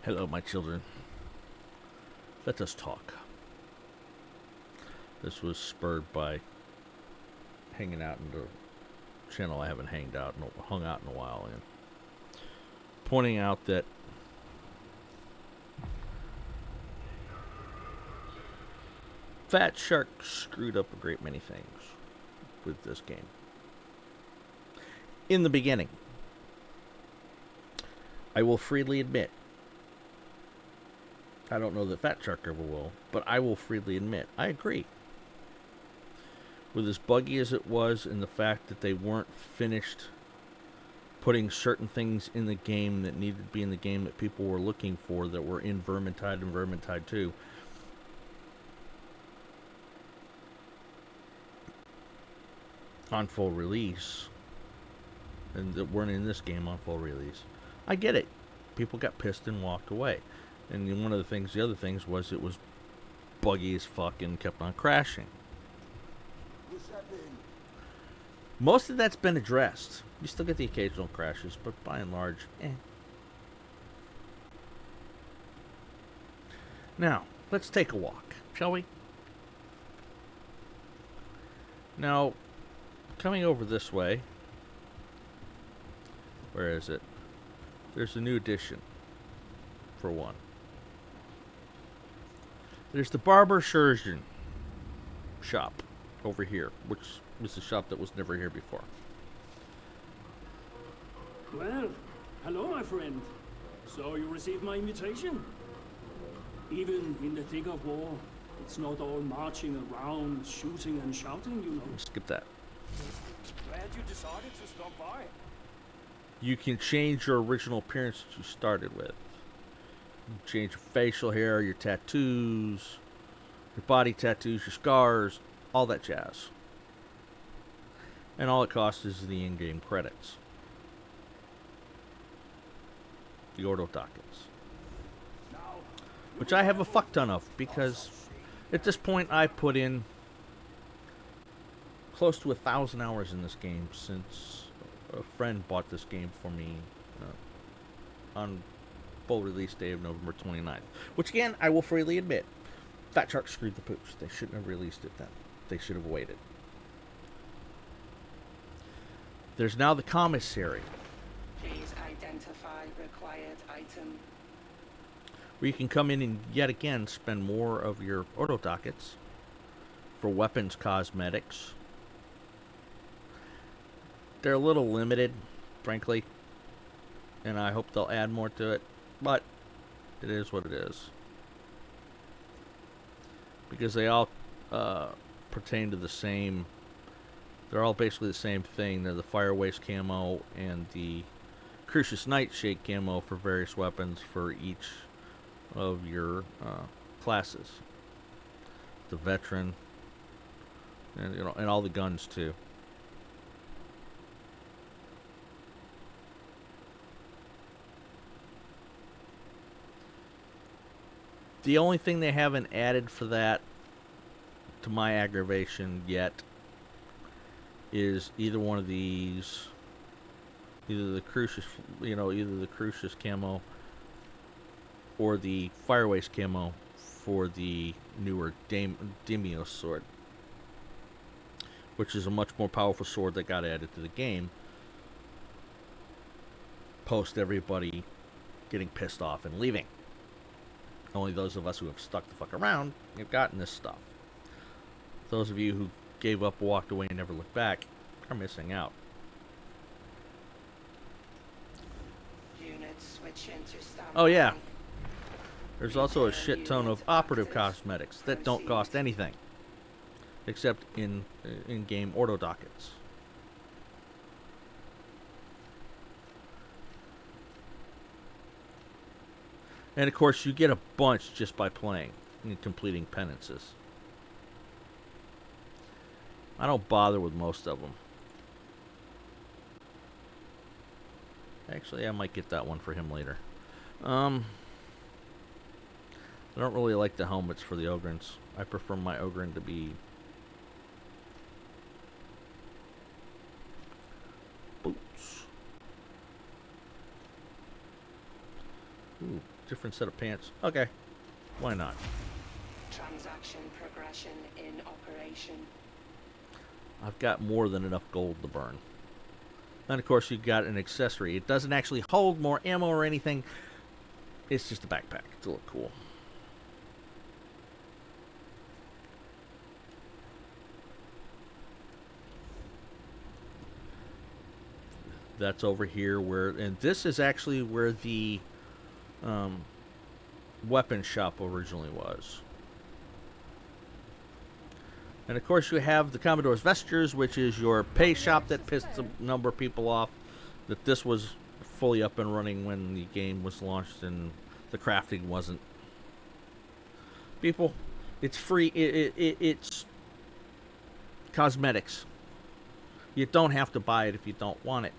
Hello, my children. Let us talk. This was spurred by hanging out in the channel I haven't hung out in a while, and pointing out that Fat Shark screwed up a great many things with this game. In the beginning, I will freely admit, I don't know that Fat Shark ever will, but I will freely admit, I agree. With as buggy as it was, and the fact that they weren't finished putting certain things in the game that needed to be in the game that people were looking for, that were in Vermintide and Vermintide 2. On full release, and that weren't in this game on full release. I get it. People got pissed and walked away. And one of the other things was it was buggy as fuck and kept on crashing. Most of that's been addressed. You still get the occasional crashes, but by and large, Now, let's take a walk, shall we? Now, coming over this way, where is it? There's a new addition, for one. There's the Barber Surgeon shop over here, which was a shop that was never here before. Well, hello, my friend. So you received my invitation? Even in the thick of war, it's not all marching around, shooting and shouting, you know. Skip that. Glad you decided to stop by. You can change your original appearance that you started with. You can change your facial hair, your tattoos, your body tattoos, your scars, all that jazz. And all it costs is the in-game credits. The Ordo dockets. Which I have a fuck ton of, because at this point I put in close to 1,000 hours in this game since a friend bought this game for me on full release day of November 29th. Which again, I will freely admit, Fat Shark screwed the pooch. They shouldn't have released it then. They should have waited. There's now the commissary. Please identify required item. Where you can come in and yet again spend more of your Ordo dockets for weapons cosmetics. They're a little limited, frankly, and I hope they'll add more to it, but it is what it is. Because they all pertain to the same, they're all basically the same thing. They're the Fire Waste camo and the Crucius Nightshade camo for various weapons for each of your classes. The Veteran, and and all the guns too. The only thing they haven't added for that, to my aggravation yet, is either one of these, either the Crucius, either the Crucius camo or the Fire Waste camo for the newer Demios sword, which is a much more powerful sword that got added to the game post everybody getting pissed off and leaving. Only those of us who have stuck the fuck around have gotten this stuff. Those of you who gave up, walked away, and never looked back are missing out. Units switch into standby. Oh yeah. There's also a shit ton of operative cosmetics that don't cost anything, except in-game Ordo dockets. And of course, you get a bunch just by playing and completing penances. I don't bother with most of them. Actually, I might get that one for him later. I don't really like the helmets for the Ogrins. I prefer my Ogrin to be boots. Ooh, Different set of pants. Okay. Why not? Transaction progression in operation. I've got more than enough gold to burn. And of course, you've got an accessory. It doesn't actually hold more ammo or anything. It's just a backpack to look cool. That's over here where, and this is actually where the weapon shop originally was. And of course, you have the Commodore's Vestures, which is your pay shop that pissed a number of people off. That this was fully up and running when the game was launched and the crafting wasn't. People, it's free. It's cosmetics. You don't have to buy it if you don't want it.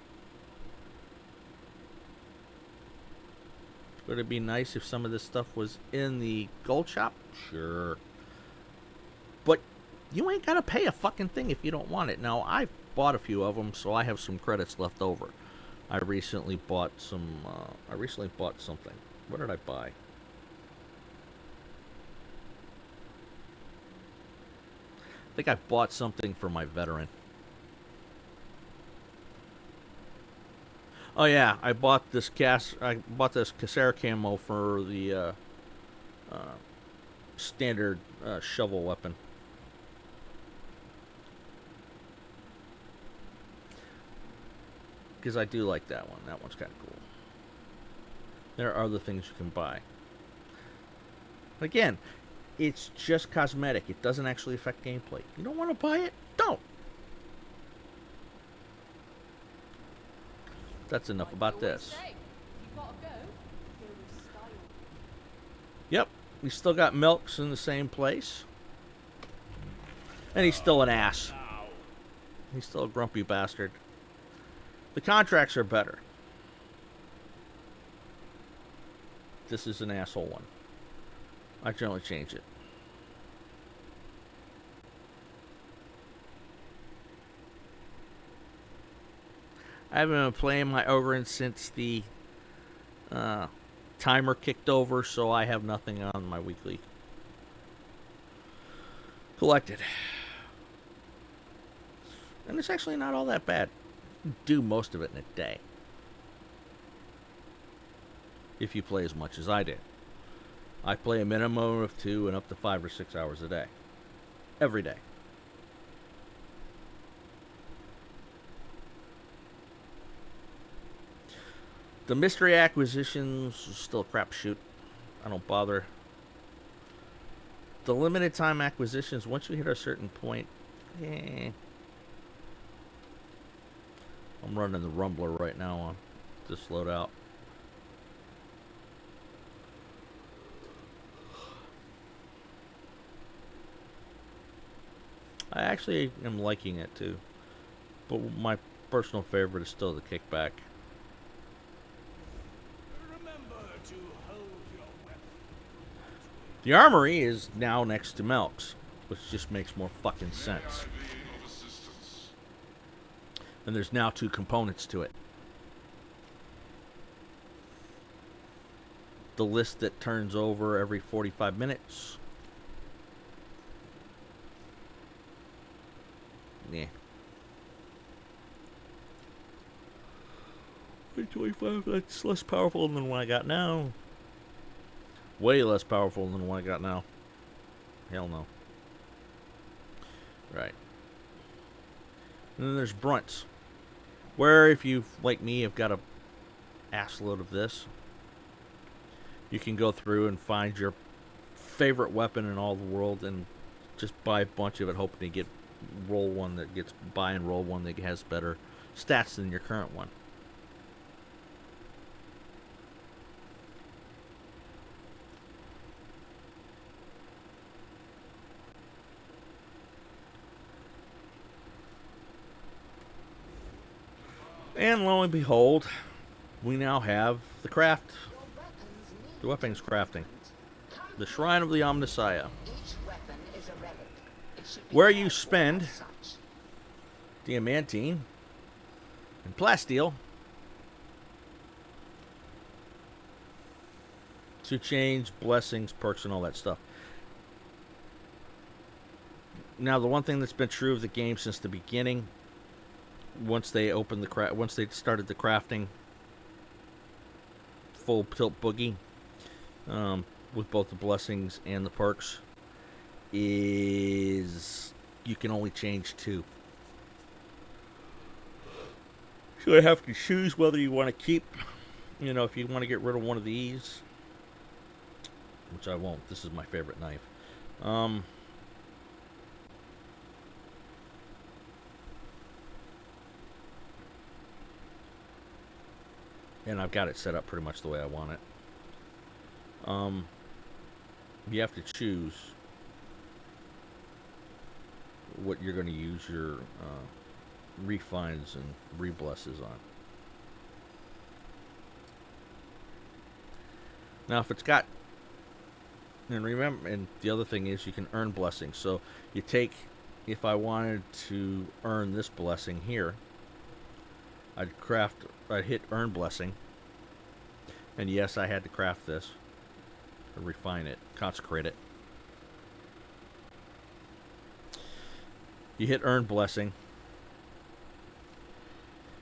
Would it be nice if some of this stuff was in the gold shop? Sure. But you ain't got to pay a fucking thing if you don't want it. Now, I've bought a few of them, so I have some credits left over. I recently bought some, something. What did I buy? I think I bought something for my veteran. Oh yeah, I bought this Cassera camo for the standard shovel weapon. Because I do like that one. That one's kind of cool. There are other things you can buy. Again, it's just cosmetic. It doesn't actually affect gameplay. You don't want to buy it? Don't. That's enough about this. Yep, we still got Milks in the same place. And he's still an ass. He's still a grumpy bastard. The contracts are better. This is an asshole one. I generally change it. I haven't been playing my Ogre since the timer kicked over, so I have nothing on my weekly collected. And it's actually not all that bad. You do most of it in a day. If you play as much as I did. I play a minimum of 2 and up to 5 or 6 hours a day. Every day. The mystery acquisitions is still a crapshoot. I don't bother. The limited time acquisitions, once you hit a certain point, I'm running the Rumbler right now on this loadout. I actually am liking it too. But my personal favorite is still the kickback. The armory is now next to Melk's, which just makes more fucking sense. And there's now 2 components to it. The list that turns over every 45 minutes. Yeah. 25, that's less powerful than what I got now. Way less powerful than the one I got now. Hell no. Right. And then there's Brunts. Where if you, like me, have got a assload of this, you can go through and find your favorite weapon in all the world and just buy a bunch of it, hoping to get buy and roll one that has better stats than your current one. And lo and behold, we now have the weapons crafting. The Shrine of the Omnissiah. Where you spend diamantine and plasteel to change blessings, perks, and all that stuff. Now, the one thing that's been true of the game since the beginning, once they started the crafting full tilt boogie, with both the blessings and the perks, is you can only change 2. So you have to choose whether you want to keep, if you want to get rid of one of these, which I won't. This is my favorite knife. And I've got it set up pretty much the way I want it. You have to choose what you're going to use your refines and reblesses on. Now, if it's got, and remember, and the other thing is you can earn blessings. So you take, if I wanted to earn this blessing here, I'd hit earn blessing, and yes, I had to craft this, or refine it, consecrate it. You hit earn blessing,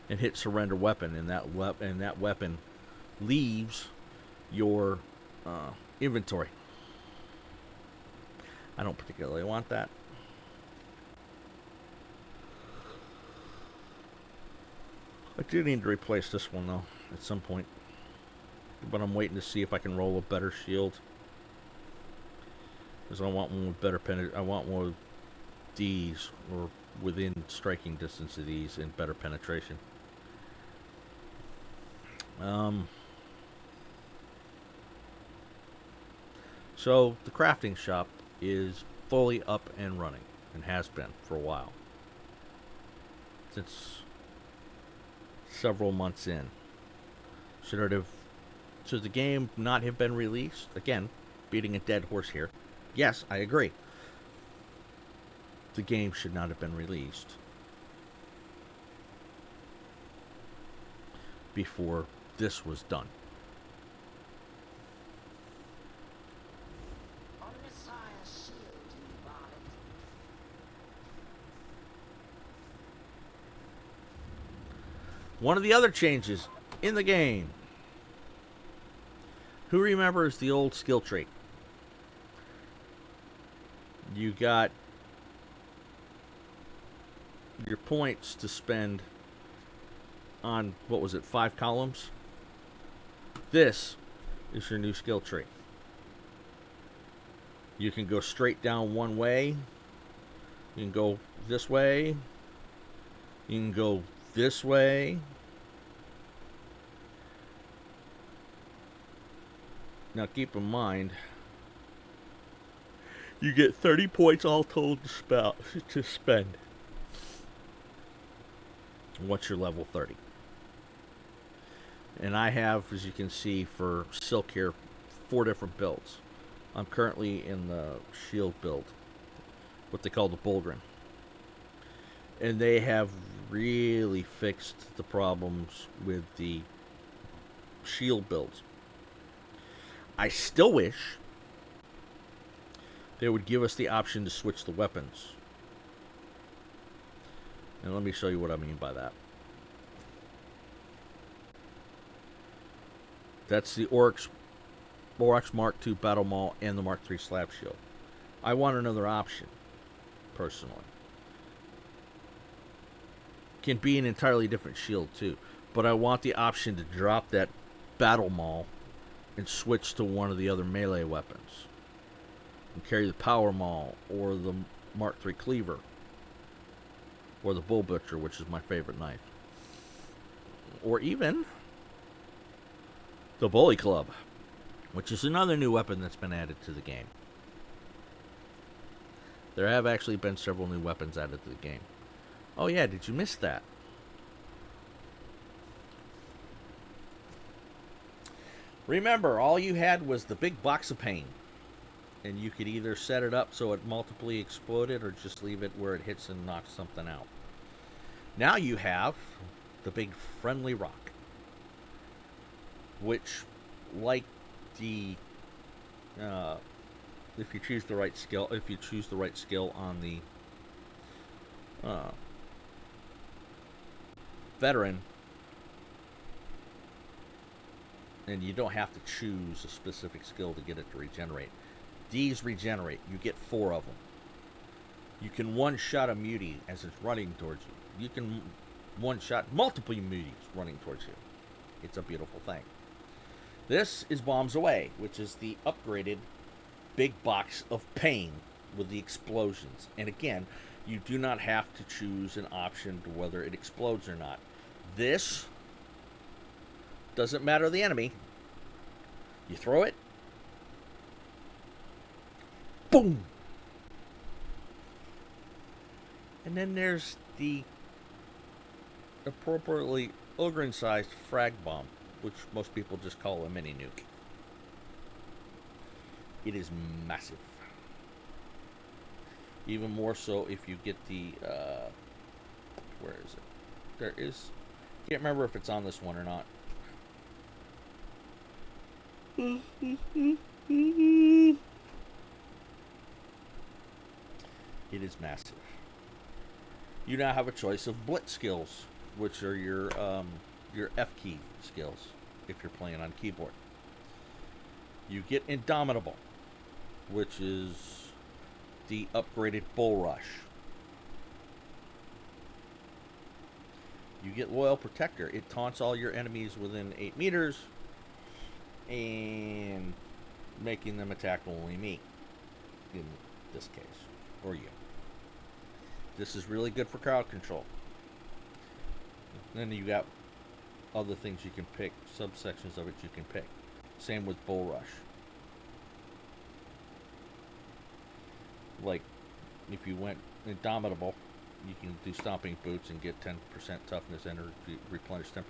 and hit surrender weapon, and that weapon leaves your inventory. I don't particularly want that. I do need to replace this one though at some point, but I'm waiting to see if I can roll a better shield, because I want one with better I want one with these, or within striking distance of these, and better penetration. So the crafting shop is fully up and running, and has been for a while, since several months in. Should the game not have been released? Again, beating a dead horse here. Yes, I agree. The game should not have been released before this was done. One of the other changes in the game. Who remembers the old skill tree? You got your points to spend on, what was it, 5 columns? This is your new skill tree. You can go straight down one way. You can go this way. You can go this way. Now keep in mind, you get 30 points all told to spend once you're level 30. And I have, as you can see, for Silk here, 4 different builds. I'm currently in the shield build, what they call the Bulgrin. And they have really fixed the problems with the shield builds. I still wish they would give us the option to switch the weapons. And let me show you what I mean by that. That's the Oryx Mark II Battle Maul and the Mark III Slab Shield. I want another option, personally. Can be an entirely different shield too, but I want the option to drop that Battle Maul and switch to one of the other melee weapons, and carry the Power Maul or the Mark III Cleaver or the Bull Butcher, which is my favorite knife, or even the Bully Club, which is another new weapon that's been added to the game. There have actually been several new weapons added to the game. Oh yeah, did you miss that? Remember, all you had was the big box of pain, and you could either set it up so it multiply exploded or just leave it where it hits and knocks something out. Now you have the big friendly rock, which, like the uh, if you choose the right skill, on the uh, veteran, and you don't have to choose a specific skill to get it to regenerate. These regenerate. You get 4 of them. You can one-shot a mutie as it's running towards you. You can one-shot multiple muties running towards you. It's a beautiful thing. This is Bombs Away, which is the upgraded big box of pain with the explosions. And again, you do not have to choose an option to whether it explodes or not. This doesn't matter the enemy. You throw it. Boom! And then there's the appropriately Ogren-sized frag bomb, which most people just call a mini nuke. It is massive. Even more so if you get the, where is it? There is, can't remember if it's on this one or not. It is massive. You now have a choice of blitz skills, which are your F key skills if you're playing on keyboard. You get Indomitable, which is the upgraded Bull Rush. You get Loyal Protector. It taunts all your enemies within 8 meters and making them attack only me in this case, or you. This is really good for crowd control. Then you got other things you can pick, subsections of it you can pick. Same with Bull Rush. Like, if you went Indomitable, you can do Stomping Boots and get 10% toughness and replenish 10%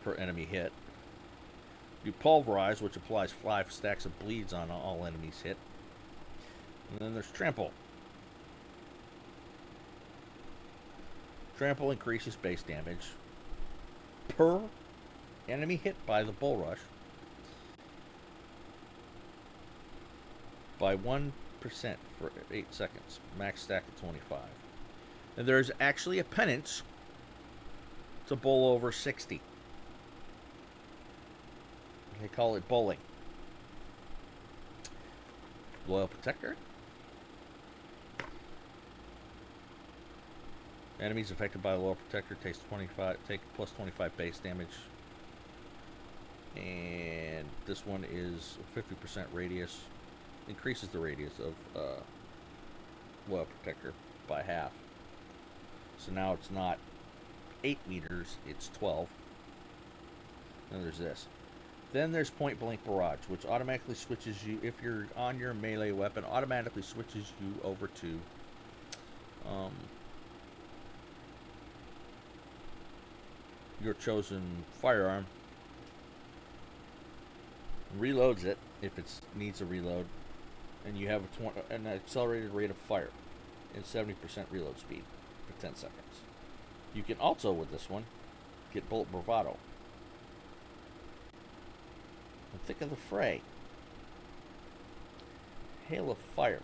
per enemy hit. You Pulverize, which applies 5 stacks of bleeds on all enemies hit. And then there's Trample. Trample increases base damage per enemy hit by the Bull Rush by 1% for 8 seconds. Max stack of 25. And there's actually a penance to bowl over 60. They call it bowling. Loyal Protector. Enemies affected by the Loyal Protector take plus 25 base damage. And this one is 50% radius. Increases the radius of Loyal Protector by half. So now it's not 8 meters, it's 12. Then there's this. Then there's Point Blank Barrage, which automatically switches you, if you're on your melee weapon, automatically switches you over to your chosen firearm. Reloads it if it needs a reload, and you have an accelerated rate of fire and 70% reload speed for 10 seconds. You can also, with this one, get Bullet Bravado. And think of the fray. Hail of Fire.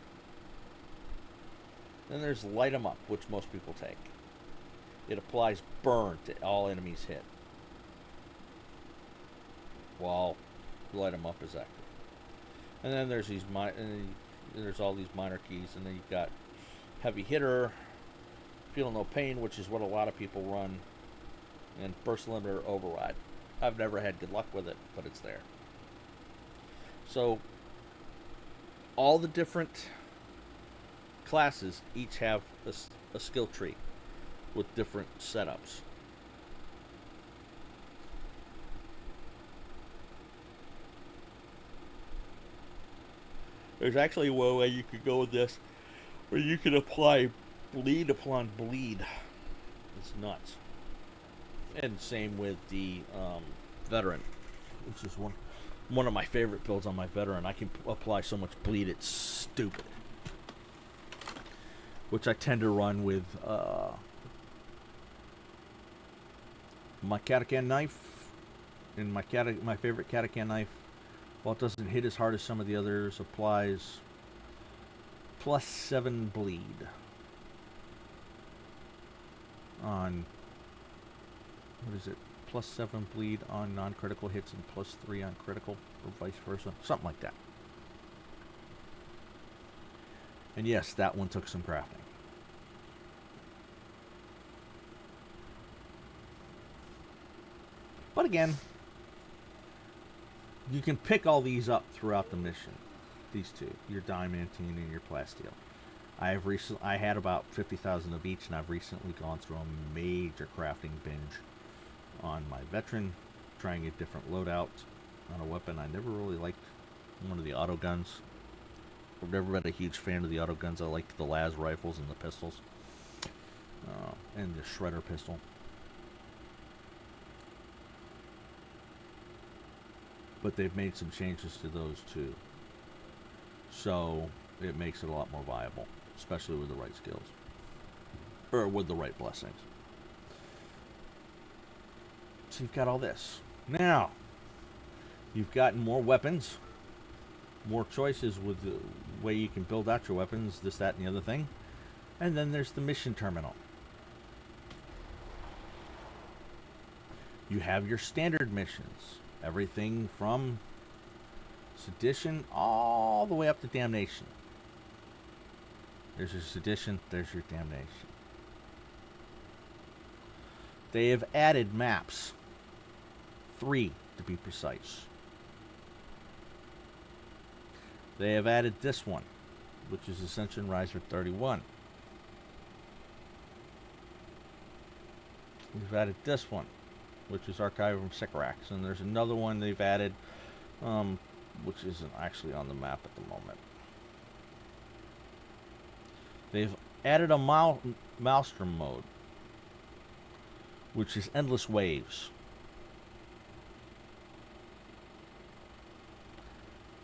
Then there's Light 'em Up, which most people take. It applies burn to all enemies hit while Light 'em Up is active. And then there's there's all these minor keys, and then you've got Heavy Hitter, Feel No Pain, which is what a lot of people run, and Burst Limiter Override. I've never had good luck with it, but it's there. So all the different classes each have a skill tree with different setups. There's actually one way you could go with this, where you can apply bleed upon bleed. It's nuts. And same with the veteran, which is one of my favorite builds on my veteran. I can apply so much bleed, it's stupid. Which I tend to run with my Catacan knife, and my favorite Catacan knife While it doesn't hit as hard as some of the others, applies +7 bleed on, what is it, +7 bleed on non-critical hits and +3 on critical, or vice versa, something like that. And yes, that one took some crafting. But again, you can pick all these up throughout the mission. These two, your diamantine and your plasteel. I had about 50,000 of each, and I've recently gone through a major crafting binge on my veteran, trying a different loadout on a weapon. I never really liked one of the auto guns. I've never been a huge fan of the auto guns. I liked the las rifles and the pistols, and the shredder pistol. But they've made some changes to those too, so it makes it a lot more viable, especially with the right skills, or with the right blessings. So you've got all this. Now, you've gotten more weapons, more choices with the way you can build out your weapons, this, that, and the other thing. And then there's the mission terminal. You have your standard missions. Everything from sedition all the way up to damnation. There's your sedition, there's your damnation. They have added maps. 3 to be precise. They have added this one, which is Ascension Riser 31. We've added this one, which is Archivum Sycorax, and there's another one they've added, which isn't actually on the map at the moment. They've added a Maelstrom mode, which is endless waves.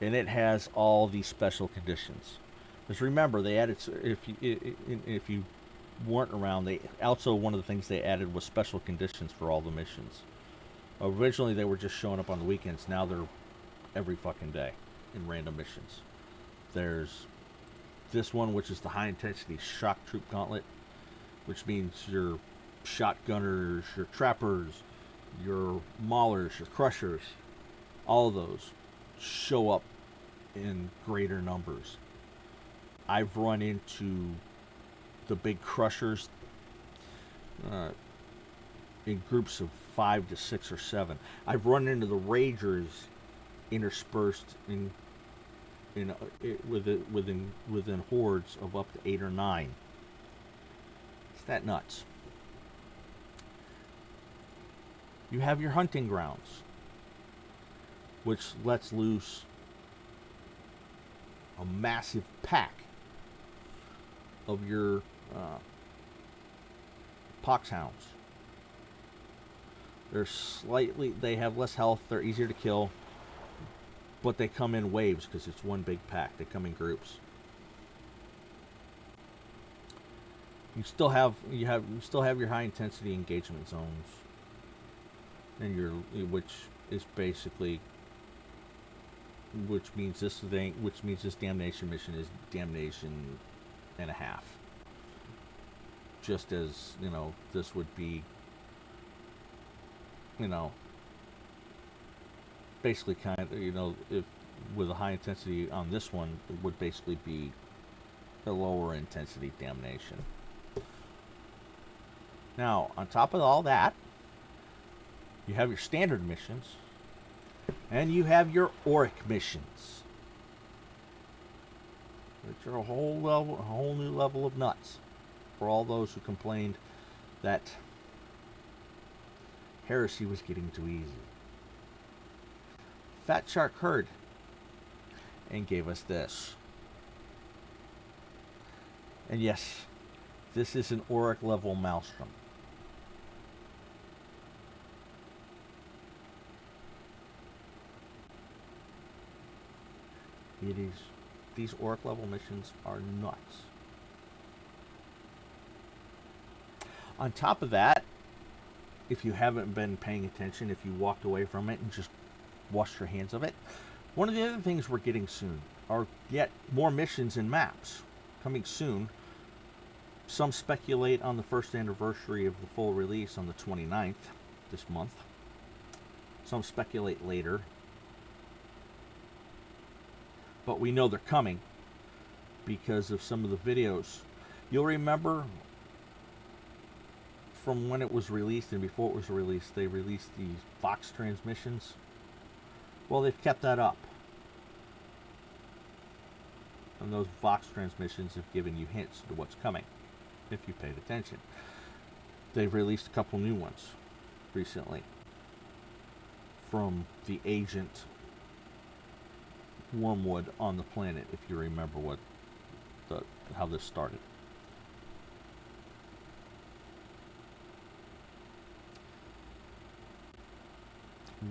And it has all these special conditions. Because remember, they added, if you weren't around, they also, one of the things they added was special conditions for all the missions. Originally they were just showing up on the weekends. Now they're every fucking day in random missions. There's this one, which is the high intensity shock troop gauntlet, which means your shotgunners, your trappers, your maulers, your crushers, all of those show up in greater numbers. I've run into the big crushers in groups of 5 to 6 or 7. I've run into the ragers interspersed within hordes of up to 8 or 9. It's that nuts. You have your hunting grounds, which lets loose a massive pack of your poxhounds. They have less health, they're easier to kill, but they come in waves because it's one big pack. They come in groups. You still have your high intensity engagement zones, and which means this damnation mission is damnation and a half. Just as, this would be, basically kind of, if with a high intensity on this one, it would basically be a lower intensity damnation. Now, on top of all that, you have your standard missions, and you have your Auric missions, which are a whole new level of nuts for all those who complained that heresy was getting too easy. Fat Shark heard and gave us this. And yes, this is an Auric level Maelstrom. It is. These Auric level missions are nuts. On top of that, if you haven't been paying attention, if you walked away from it and just washed your hands of it, One of the other things we're getting soon are yet more missions and maps coming soon. Some speculate on the first anniversary of the full release on the 29th this month. Some speculate later. But we know they're coming because of some of the videos. You'll remember from when it was released and before it was released, they released these Vox transmissions. Well, they've kept that up. And those Vox transmissions have given you hints to what's coming, if you paid attention. They've released a couple new ones recently from the agent Wormwood on the planet, if you remember how this started.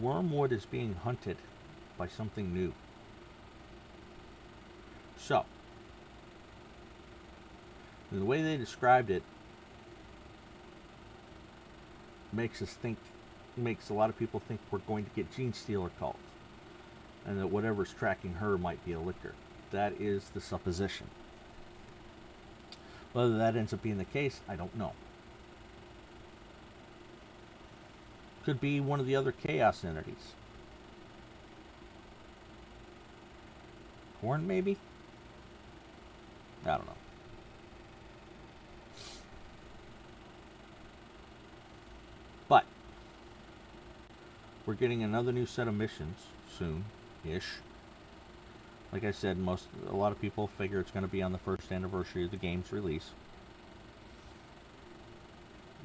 Wormwood is being hunted by something new. So, the way they described it makes a lot of people think we're going to get Gene Stealer cult, and that whatever's tracking her might be a lictor. That is the supposition. Whether that ends up being the case, I don't know. Could be one of the other chaos entities. Horn, maybe? I don't know. But we're getting another new set of missions soon-ish. Like I said, a lot of people figure it's going to be on the first anniversary of the game's release.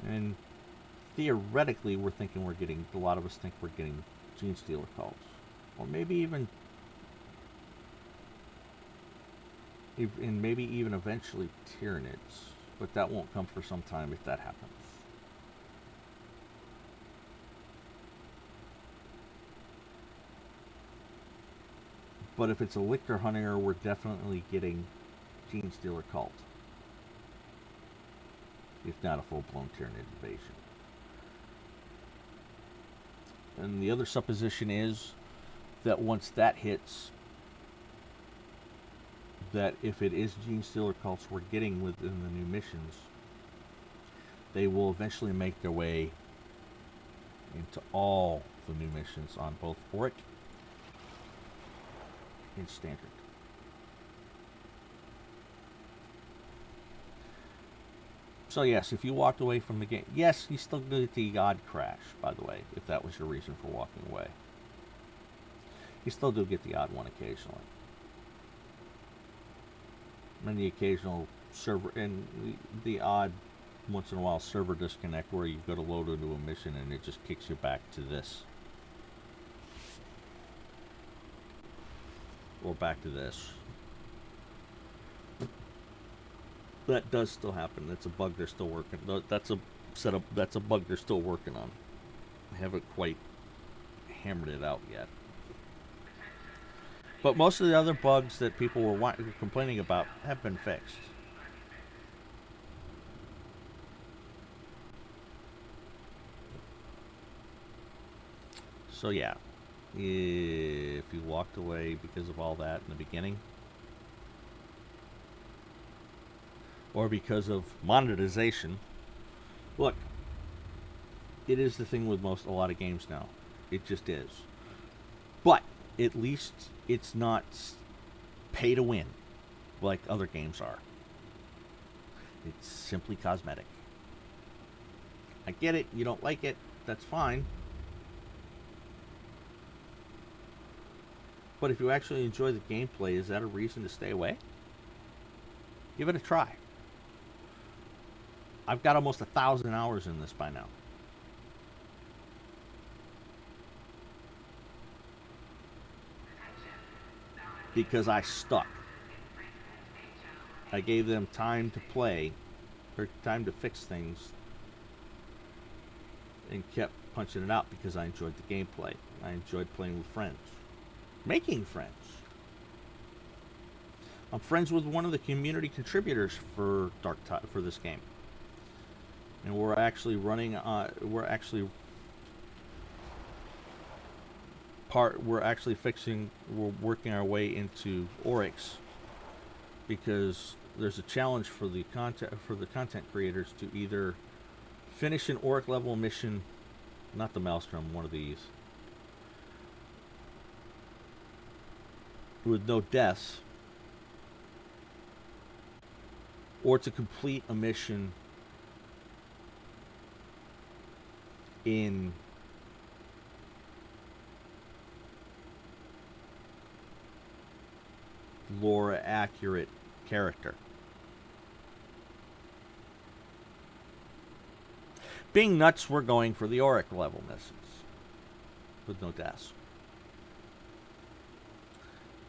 And theoretically, a lot of us think we're getting Gene Stealer calls. Or maybe even eventually Tyranids. But that won't come for some time if that happens. But if it's a Lictor Hunter, we're definitely getting Gene Stealer cult. If not a full-blown Tyranid invasion. And the other supposition is that once that hits, that if it is Gene Stealer cults we're getting within the new missions, they will eventually make their way into all the new missions on both Auric and Standard. So yes, if you walked away from the game, yes, you still get the odd crash, by the way, if that was your reason for walking away. You still do get the odd one occasionally. And the occasional server, and the odd, once in a while, server disconnect where you go to load into a mission and it just kicks you back to this. Or back to this. That does still happen. That's a bug they're still working. That's a setup. That's a bug they're still working on. I haven't quite hammered it out yet. But most of the other bugs that people were complaining about have been fixed. So yeah, if you walked away because of all that in the beginning, or because of monetization, look, it is the thing with a lot of games now. It just is. But at least it's not pay to win like other games are. It's simply cosmetic. I get it. You don't like it. That's fine. But if you actually enjoy the gameplay, is that a reason to stay away? Give it a try. I've got almost 1,000 hours in this by now. Because I stuck. I gave them time to play, or time to fix things, and kept punching it out because I enjoyed the gameplay. I enjoyed playing with friends. Making friends. I'm friends with one of the community contributors for Darktide, for this game. And we're actually running, we're actually we're working our way into Oryx, because there's a challenge for the content creators to either finish an Oryx level mission, not the Maelstrom, one of these, with no deaths, or to complete a mission in lore accurate character. Being nuts, we're going for the Auric level missions with no deaths.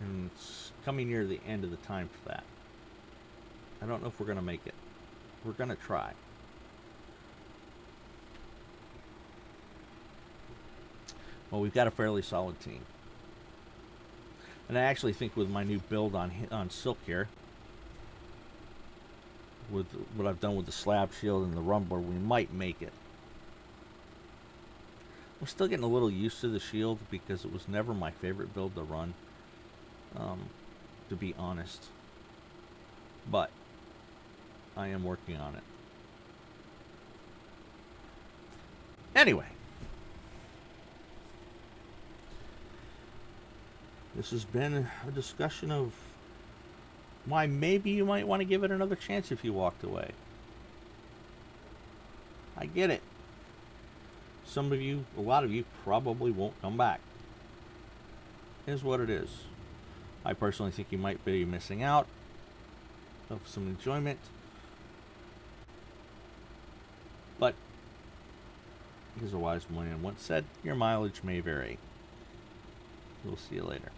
And it's coming near the end of the time for that. I don't know if we're going to make it. We're going to try. Well, we've got a fairly solid team. And I actually think with my new build on Silk here, with what I've done with the slab shield and the rumbler, we might make it. I'm still getting a little used to the shield because it was never my favorite build to run, to be honest. But I am working on it. Anyway, this has been a discussion of why maybe you might want to give it another chance if you walked away. I get it. Some of you, a lot of you, probably won't come back. Here's what it is. I personally think you might be missing out of some enjoyment. But, as a wise man once said, your mileage may vary. We'll see you later.